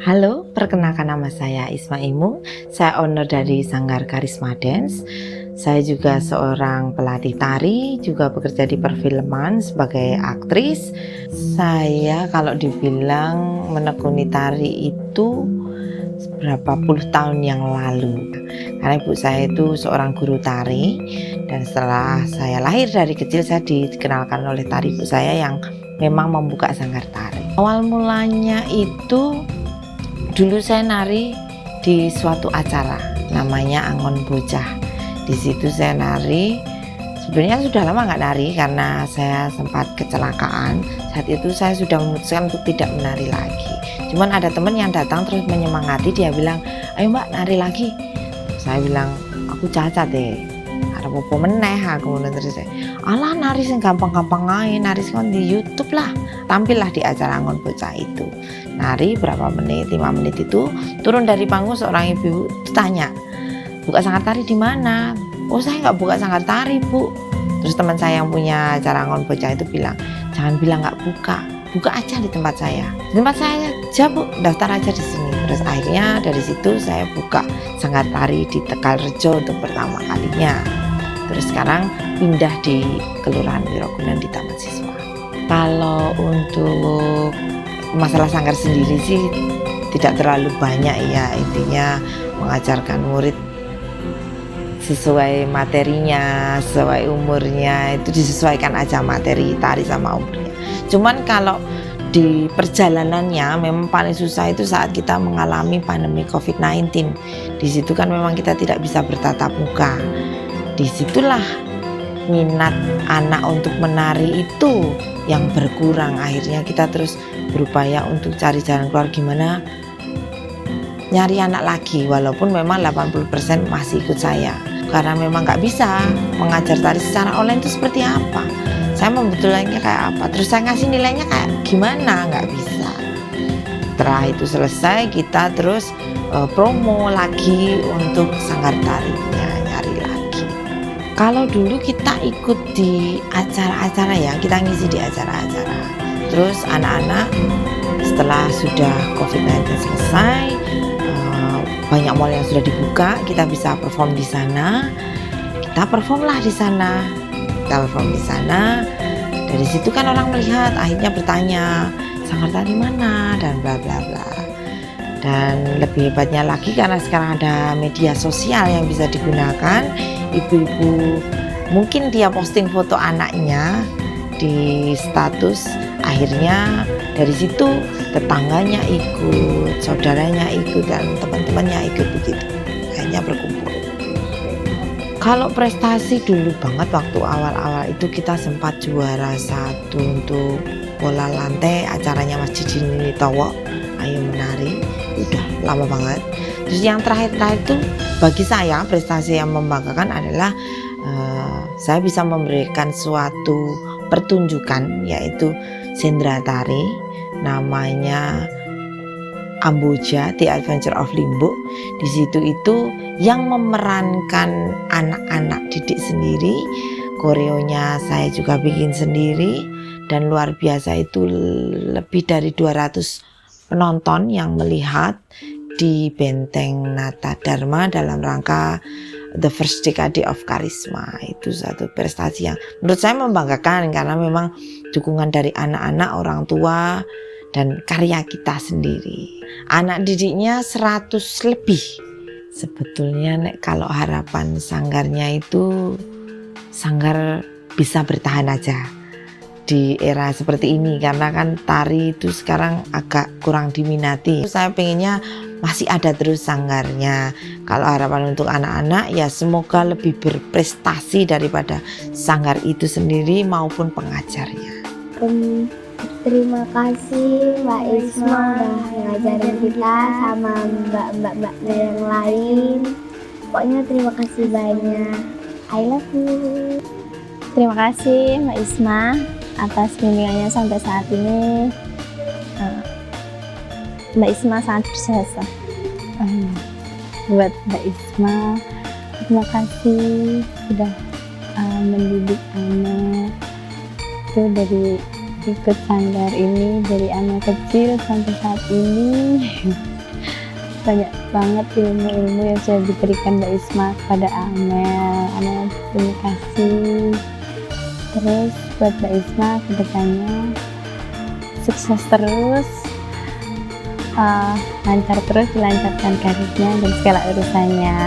Halo, perkenalkan nama saya Isma Imung. Saya owner dari Sanggar Karisma Dance. Saya juga seorang pelatih tari, juga bekerja di perfilman sebagai aktris. Saya kalau dibilang menekuni tari itu berapa puluh tahun yang lalu. Karena ibu saya itu seorang guru tari, dan setelah saya lahir dari kecil saya dikenalkan oleh tari ibu saya yang memang membuka sanggar tari. Awal mulanya itu dulu saya nari di suatu acara namanya Angon Bocah. Di situ saya nari. Sebenarnya sudah lama nggak nari karena saya sempat kecelakaan. Saat itu saya sudah memutuskan untuk tidak menari lagi. Cuman ada teman yang datang terus menyemangati, dia bilang, "Ayo Mbak, nari lagi." Saya bilang, "Aku cacat deh. Ada apa meneh aku." Terus saya, "Alah, nari sing gampang-gampang ae, nari sing di YouTube lah." Tampillah di acara Angon Bocah itu. Nari berapa menit, 5 menit itu, turun dari panggung seorang ibu tanya, "Buka sanggar tari di mana?" "Oh, saya nggak buka sanggar tari, Bu." Terus teman saya yang punya acara Angon Bocah itu bilang, "Jangan bilang nggak buka, buka aja di tempat saya." Di tempat saya aja, Bu, daftar aja di sini. Terus akhirnya dari situ saya buka sanggar tari di Tegalrejo untuk pertama kalinya. Terus sekarang pindah di Kelurahan Wirogunan di Taman Siswa. Kalau untuk masalah sanggar sendiri sih tidak terlalu banyak ya, intinya mengajarkan murid sesuai materinya, sesuai umurnya, itu disesuaikan aja materi tari sama umurnya. Cuman kalau di perjalanannya memang paling susah itu saat kita mengalami pandemi COVID-19. Di situ kan memang kita tidak bisa bertatap muka. Disitulah minat anak untuk menari itu yang berkurang. Akhirnya kita terus berupaya untuk cari jalan keluar gimana nyari anak lagi, walaupun memang 80% masih ikut saya karena memang nggak bisa mengajar tari secara online itu seperti apa, saya membetulkannya kayak apa, terus saya ngasih nilainya kayak gimana, nggak bisa. Setelah itu selesai kita terus promo lagi untuk sanggar tarinya, nyari lagi. Kalau dulu kita ikut di acara-acara ya, kita ngisi di acara-acara. Terus anak-anak setelah sudah COVID-19 selesai, banyak mall yang sudah dibuka, kita bisa perform di sana. Kita perform lah di sana. Kita perform di sana. Dari situ kan orang melihat, akhirnya bertanya, "Sanggar tari mana?" dan bla bla bla. Dan lebih hebatnya lagi karena sekarang ada media sosial yang bisa digunakan. Ibu-ibu mungkin dia posting foto anaknya di status, akhirnya dari situ tetangganya ikut, saudaranya ikut, dan teman-temannya ikut, begitu akhirnya berkumpul. Kalau prestasi dulu banget waktu awal-awal itu kita sempat juara 1 untuk bola lantai acaranya Mas Didi Towo, Ayo Menari, udah lama banget. Terus yang terakhir itu bagi saya prestasi yang membanggakan adalah saya bisa memberikan suatu pertunjukan, yaitu sendra tari namanya Amboja, The Adventure of Limbo. Di situ itu yang memerankan anak-anak didik sendiri, koreonya saya juga bikin sendiri, dan luar biasa itu lebih dari 200 penonton yang melihat di Benteng Nata Dharma dalam rangka The First Decade of Karisma. Itu satu prestasi yang menurut saya membanggakan karena memang dukungan dari anak-anak, orang tua, dan karya kita sendiri. Anak didiknya 100 lebih. Sebetulnya kalau harapan sanggarnya itu sanggar bisa bertahan aja di era seperti ini, karena kan tari itu sekarang agak kurang diminati. Saya pengennya masih ada terus sanggarnya. Kalau harapan untuk anak-anak ya semoga lebih berprestasi daripada sanggar itu sendiri maupun pengajarnya. Terima kasih Mbak Isma udah ngajarin kita sama mbak-mbak yang lain. Pokoknya terima kasih banyak. I love you. Terima kasih Mbak Isma atas bimbingannya sampai saat ini. Mbak Isma sangat berjasa. Buat Mbak Isma, terima kasih sudah mendidik anak itu dari ikut sanggar ini dari anak kecil sampai saat ini. Banyak banget ilmu-ilmu yang sudah diberikan Mbak Isma kepada Amel. Amel terima kasih. Terus buat Mbak Isma kedepannya sukses terus, lancar terus dilancarkan karirnya dan segala urusannya.